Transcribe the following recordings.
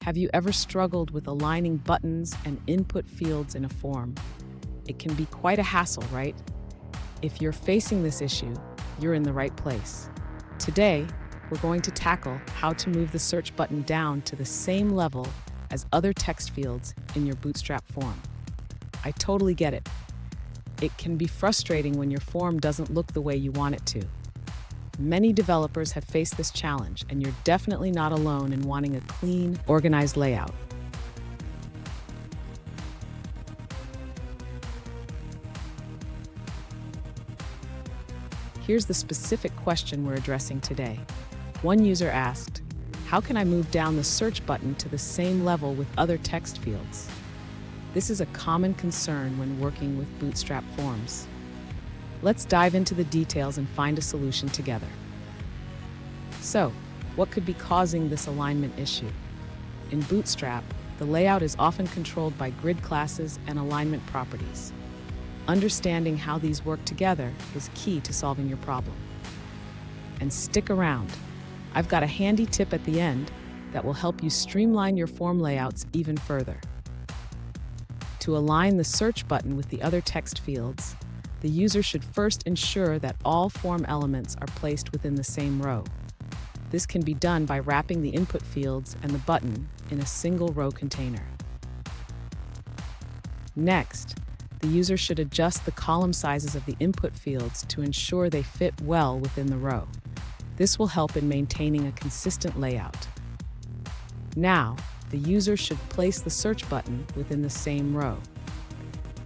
Have you ever struggled with aligning buttons and input fields in a form? It can be quite a hassle, right? If you're facing this issue, you're in the right place. Today, we're going to tackle how to move the search button down to the same level as other text fields in your Bootstrap form. I totally get it. It can be frustrating when your form doesn't look the way you want it to. Many developers have faced this challenge, and you're definitely not alone in wanting a clean, organized layout. Here's the specific question we're addressing today. One user asked, "How can I move down the search button to the same level with other text fields?" This is a common concern when working with Bootstrap forms. Let's dive into the details and find a solution together. So, what could be causing this alignment issue? In Bootstrap, the layout is often controlled by grid classes and alignment properties. Understanding how these work together is key to solving your problem. And stick around. I've got a handy tip at the end that will help you streamline your form layouts even further. To align the search button with the other text fields, the user should first ensure that all form elements are placed within the same row. This can be done by wrapping the input fields and the button in a single row container. Next, the user should adjust the column sizes of the input fields to ensure they fit well within the row. This will help in maintaining a consistent layout. Now, the user should place the search button within the same row.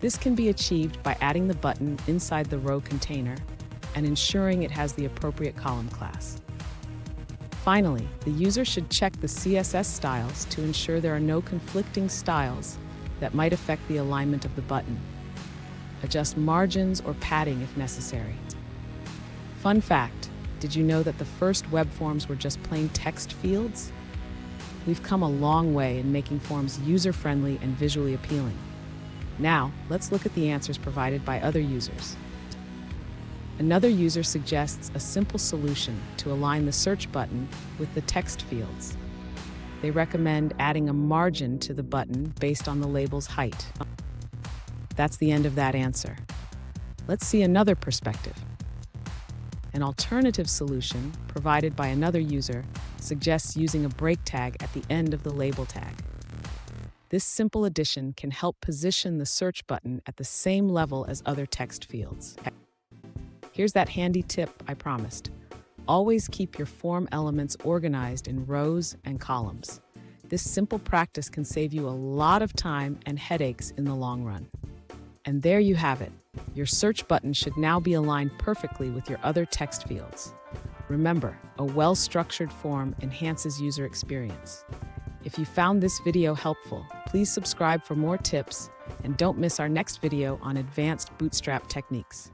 This can be achieved by adding the button inside the row container and ensuring it has the appropriate column class. Finally, the user should check the CSS styles to ensure there are no conflicting styles that might affect the alignment of the button. Adjust margins or padding if necessary. Fun fact, did you know that the first web forms were just plain text fields? We've come a long way in making forms user-friendly and visually appealing. Now, let's look at the answers provided by other users. Another user suggests a simple solution to align the search button with the text fields. They recommend adding a margin to the button based on the label's height. That's the end of that answer. Let's see another perspective. An alternative solution, provided by another user, suggests using a break tag at the end of the label tag. This simple addition can help position the search button at the same level as other text fields. Here's that handy tip I promised. Always keep your form elements organized in rows and columns. This simple practice can save you a lot of time and headaches in the long run. And there you have it. Your search button should now be aligned perfectly with your other text fields. Remember, a well-structured form enhances user experience. If you found this video helpful, please subscribe for more tips and don't miss our next video on advanced Bootstrap techniques.